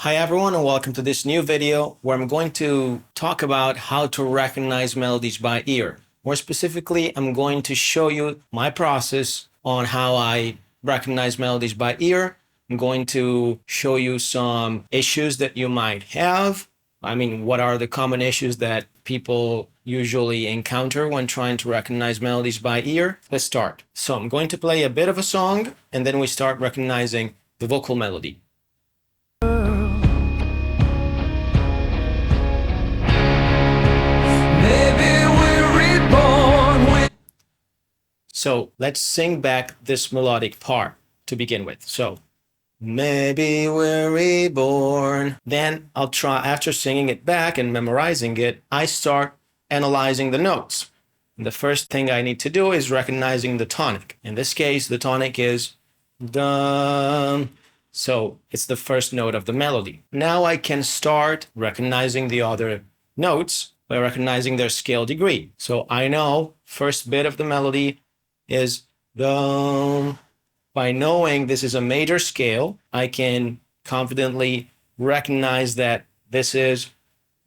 Hi everyone and welcome to this new video where I'm going to talk about how to recognize melodies by ear. More specifically, I'm going to show you my process on how I recognize melodies by ear. I'm going to show you some issues that you might have. What are the common issues that people usually encounter when trying to recognize melodies by ear? Let's start. So I'm going to play a bit of a song and then we start recognizing the vocal melody. So let's sing back this melodic part to begin with. So maybe we're reborn. Then I'll try, after singing it back and memorizing it, I start analyzing the notes. And the first thing I need to do is recognizing the tonic. In this case, the tonic is dum. So it's the first note of the melody. Now I can start recognizing the other notes by recognizing their scale degree. So I know first bit of the melody is dum. By knowing this is a major scale, I can confidently recognize that this is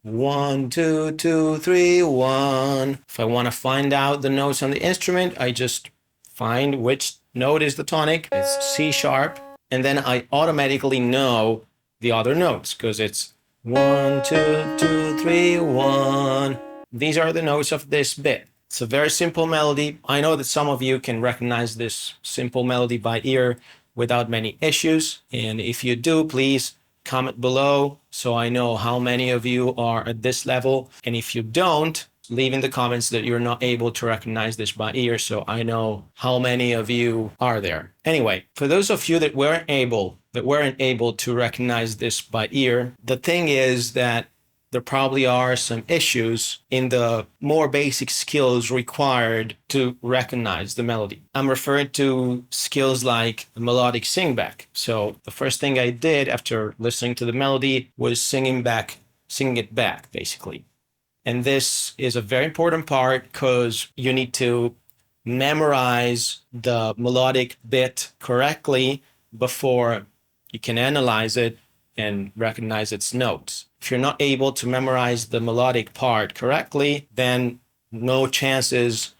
1, 2, 2, 3, 1. If I want to find out the notes on the instrument, I just find which note is the tonic. It's C sharp. And then I automatically know the other notes because it's 1, 2, 2, 3, 1. These are the notes of this bit. It's a very simple melody. I know that some of you can recognize this simple melody by ear without many issues. And if you do, please comment below so I know how many of you are at this level. And if you don't, leave in the comments that you're not able to recognize this by ear so I know how many of you are there. Anyway, for those of you that weren't able to recognize this by ear, the thing is that there probably are some issues in the more basic skills required to recognize the melody. I'm referring to skills like melodic singback. So the first thing I did after listening to the melody was singing it back, basically. And this is a very important part because you need to memorize the melodic bit correctly before you can analyze it and recognize its notes. If you're not able to memorize the melodic part correctly, then no chances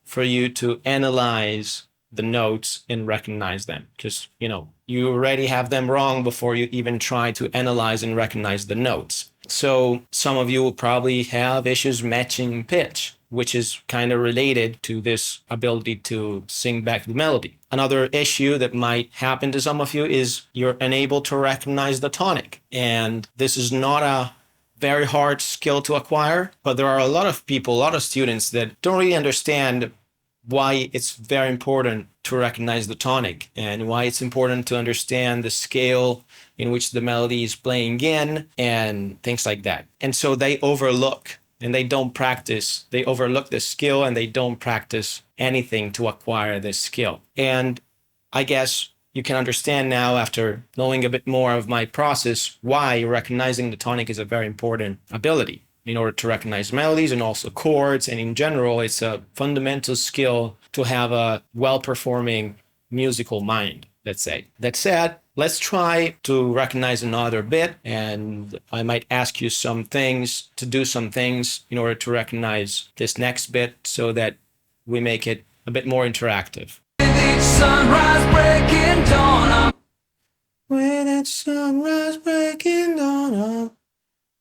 for you to analyze the notes and recognize them because you already have them wrong before you even try to analyze and recognize the notes. So some of you will probably have issues matching pitch, which is kind of related to this ability to sing back the melody. Another issue that might happen to some of you is you're unable to recognize the tonic. And this is not a very hard skill to acquire, but there are a lot of people, a lot of students that don't really understand why it's very important to recognize the tonic and why it's important to understand the scale in which the melody is playing in and things like that. And so they overlook and they don't practice. They overlook the skill and they don't practice anything to acquire this skill. And I guess you can understand now, after knowing a bit more of my process, why recognizing the tonic is a very important ability in order to recognize melodies and also chords. And in general, it's a fundamental skill to have a well-performing musical mind, let's say. That said, let's try to recognize another bit, and I might ask you some things, to do some things in order to recognize this next bit so that we make it a bit more interactive. With each sunrise breaking dawn up. With each sunrise breaking dawn up.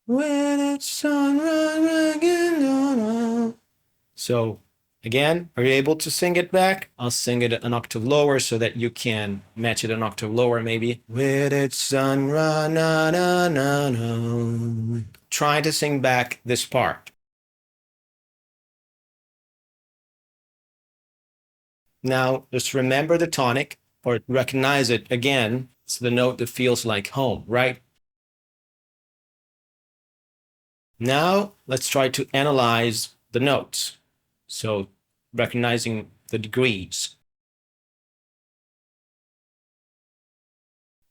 With each sunrise breaking dawn up. So again, are you able to sing it back? I'll sing it an octave lower so that you can match it an octave lower maybe. With its sunrise, na na na na. Try to sing back this part. Now, just remember the tonic, or recognize it again. It's the note that feels like home, right? Now, let's try to analyze the notes. So, recognizing the degrees.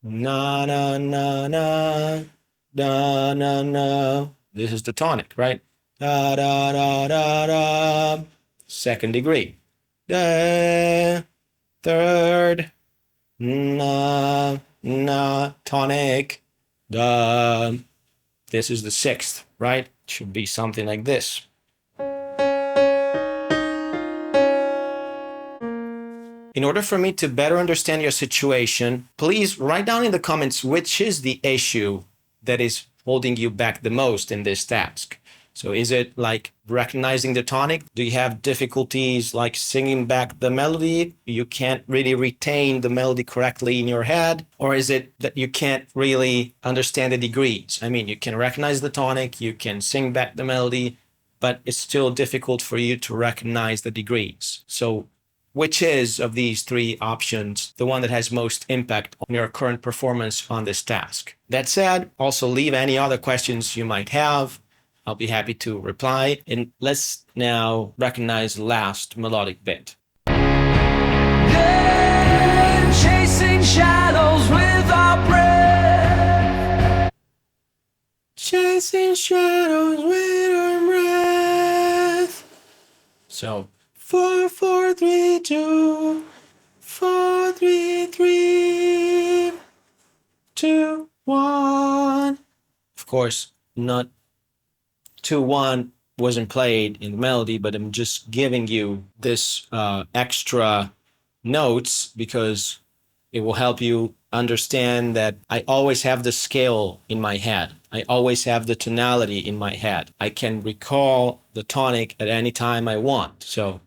Na, na, na, na, da, na, na. This is the tonic, right? Da, da, da, da, da. Second degree. Da, third. Na, na, tonic. da. This is the sixth, right? It should be something like this. In order for me to better understand your situation, please write down in the comments which is the issue that is holding you back the most in this task. So is it like recognizing the tonic? Do you have difficulties like singing back the melody? You can't really retain the melody correctly in your head? Or is it that you can't really understand the degrees? I mean, you can recognize the tonic, you can sing back the melody, but it's still difficult for you to recognize the degrees. So which is of these three options the one that has most impact on your current performance on this task? That said, also leave any other questions you might have. I'll be happy to reply. And let's now recognize the last melodic bit. Then chasing shadows with our breath. Chasing shadows with our breath. So 4, 4, 3, 2, 4, 3, 3, 2, 1. Of course, not 2, 1 wasn't played in the melody, but I'm just giving you this extra notes because it will help you understand that I always have the scale in my head. I always have the tonality in my head. I can recall the tonic at any time I want. So,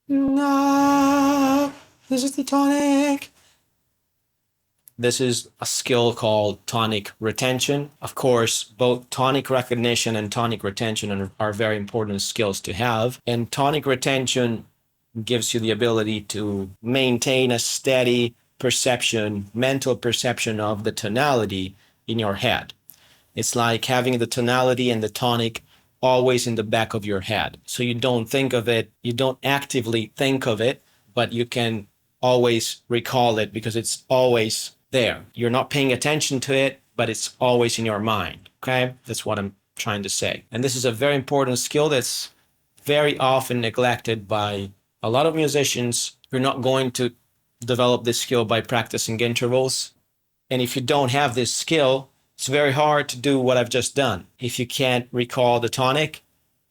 no, this is the tonic. This is a skill called tonic retention. Of course, both tonic recognition and tonic retention are very important skills to have. And tonic retention gives you the ability to maintain a steady perception, mental perception of the tonality in your head. It's like having the tonality and the tonic always in the back of your head. So you don't think of it, you don't actively think of it, but you can always recall it because it's always there. You're not paying attention to it, but it's always in your mind. Okay? That's what I'm trying to say. And this is a very important skill that's very often neglected by a lot of musicians. You're not going to develop this skill by practicing intervals. And if you don't have this skill, it's very hard to do what I've just done. If you can't recall the tonic,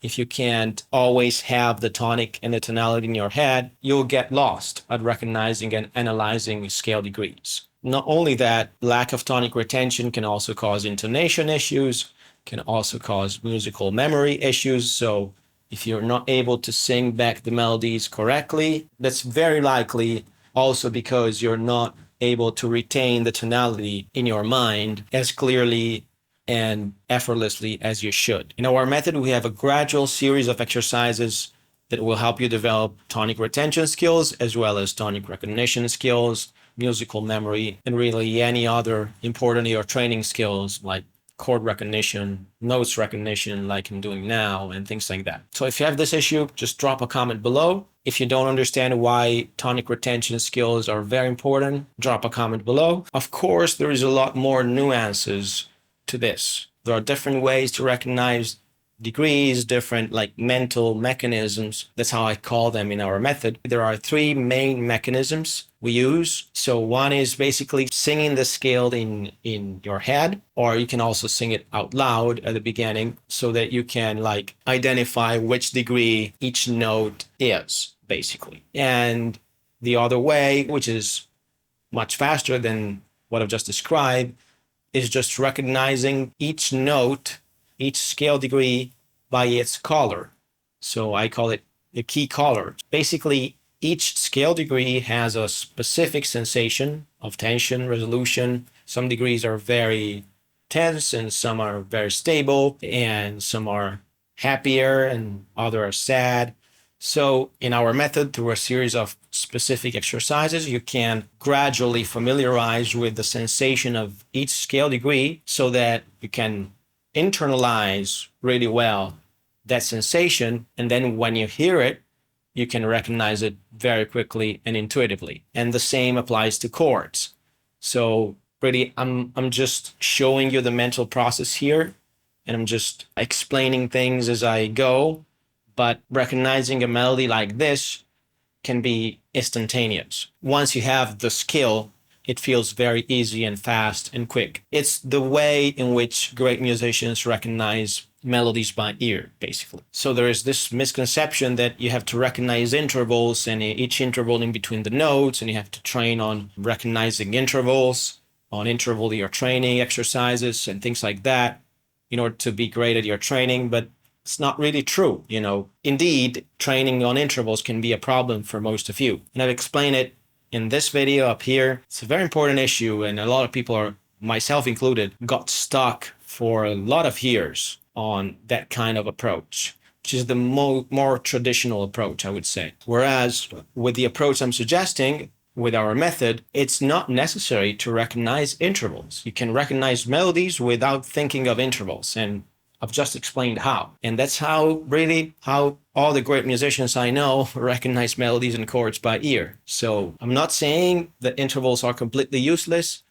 if you can't always have the tonic and the tonality in your head, you'll get lost at recognizing and analyzing scale degrees. Not only that, lack of tonic retention can also cause intonation issues, can also cause musical memory issues. So if you're not able to sing back the melodies correctly, that's very likely also because you're not able to retain the tonality in your mind as clearly and effortlessly as you should. In our method, we have a gradual series of exercises that will help you develop tonic retention skills as well as tonic recognition skills, musical memory, and really any other important or training skills like chord recognition, notes recognition like I'm doing now, and things like that. So if you have this issue, just drop a comment below. If you don't understand why tonic retention skills are very important, drop a comment below. Of course, there is a lot more nuances to this. There are different ways to recognize degrees, different like mental mechanisms. That's how I call them in our method. There are 3 main mechanisms we use. So one is basically singing the scale in your head, or you can also sing it out loud at the beginning so that you can like identify which degree each note is basically. And the other way, which is much faster than what I've just described, is just recognizing each note, each scale degree by its color. So I call it the key color. Basically, each scale degree has a specific sensation of tension, resolution. Some degrees are very tense and some are very stable and some are happier and others are sad. So in our method, through a series of specific exercises, you can gradually familiarize with the sensation of each scale degree so that you can internalize really well that sensation. And then when you hear it, you can recognize it very quickly and intuitively. And the same applies to chords. So really, I'm just showing you the mental process here, and I'm just explaining things as I go. But recognizing a melody like this can be instantaneous. Once you have the skill, it feels very easy and fast and quick. It's the way in which great musicians recognize melodies by ear, basically. So there is this misconception that you have to recognize intervals and each interval in between the notes, and you have to train on recognizing intervals, on interval ear training exercises and things like that in order to be great at your training. But it's not really true. Indeed, training on intervals can be a problem for most of you. And I've explained it in this video up here. It's a very important issue, and a lot of people, are, myself included, got stuck for a lot of years on that kind of approach, which is the more traditional approach, I would say. Whereas with the approach I'm suggesting, with our method, it's not necessary to recognize intervals. You can recognize melodies without thinking of intervals, and I've just explained how. And that's how all the great musicians I know recognize melodies and chords by ear. So I'm not saying that intervals are completely useless,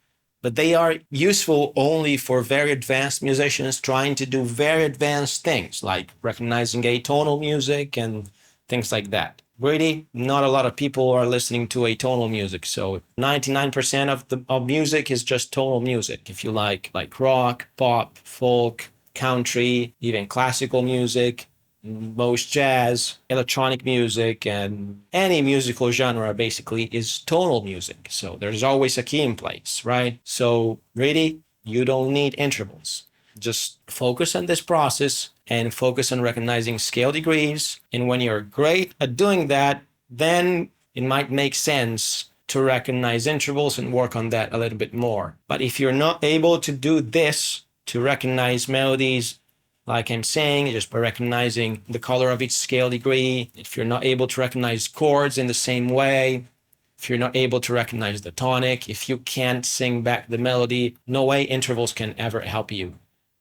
but they are useful only for very advanced musicians trying to do very advanced things, like recognizing atonal music and things like that. Really, not a lot of people are listening to atonal music. So 99% of music is just tonal music. If you like rock, pop, folk, country, even classical music, most jazz, electronic music, and any musical genre basically is tonal music. So there's always a key in place, right? So really, you don't need intervals. Just focus on this process and focus on recognizing scale degrees. And when you're great at doing that, then it might make sense to recognize intervals and work on that a little bit more. But if you're not able to do this, to recognize melodies, like I'm saying, just by recognizing the color of each scale degree, if you're not able to recognize chords in the same way, if you're not able to recognize the tonic, if you can't sing back the melody, no way intervals can ever help you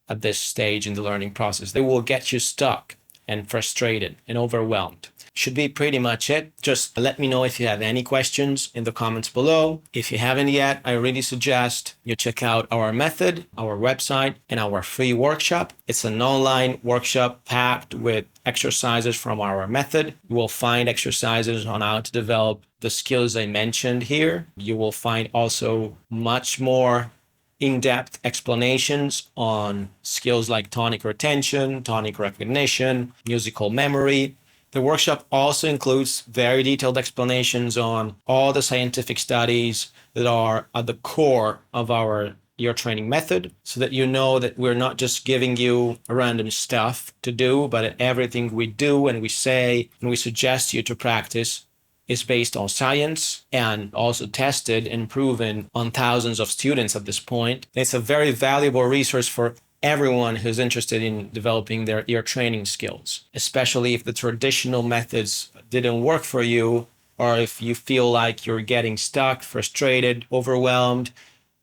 at this stage in the learning process. They will get you stuck and frustrated and overwhelmed. Should be pretty much it. Just let me know if you have any questions in the comments below. If you haven't yet, I really suggest you check out our method, our website, and our free workshop. It's an online workshop packed with exercises from our method. You will find exercises on how to develop the skills I mentioned here. You will find also much more in-depth explanations on skills like tonic retention, tonic recognition, musical memory. The workshop also includes very detailed explanations on all the scientific studies that are at the core of our ear training method, so that you know that we're not just giving you random stuff to do, but everything we do and we say and we suggest you to practice is based on science and also tested and proven on thousands of students at this point. It's a very valuable resource for everyone who's interested in developing their ear training skills, especially if the traditional methods didn't work for you, or if you feel like you're getting stuck, frustrated, overwhelmed,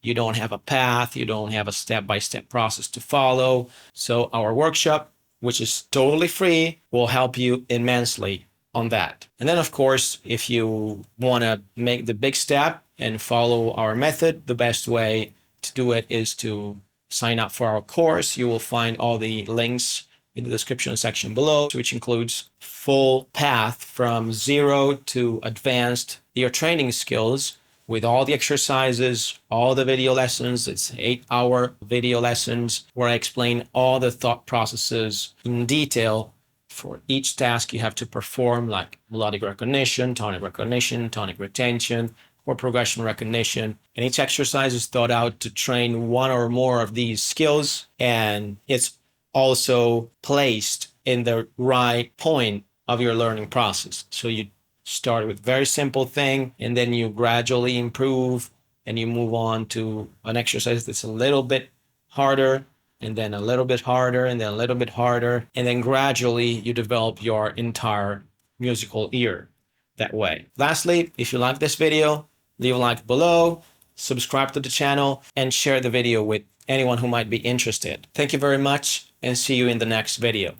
you don't have a path, you don't have a step-by-step process to follow. So our workshop, which is totally free, will help you immensely on that. And then, of course, if you want to make the big step and follow our method, the best way to do it is to sign up for our course. You will find all the links in the description section below, which includes full path from zero to advanced ear training skills with all the exercises, all the video lessons. It's 8-hour video lessons where I explain all the thought processes in detail for each task you have to perform, like melodic recognition, tonic retention, or progression recognition. And each exercise is thought out to train one or more of these skills, and it's also placed in the right point of your learning process. So you start with very simple thing, and then you gradually improve, and you move on to an exercise that's a little bit harder, and then a little bit harder, and then a little bit harder, and then gradually you develop your entire musical ear that way. Lastly, if you like this video, leave a like below, subscribe to the channel, and share the video with anyone who might be interested. Thank you very much, and see you in the next video.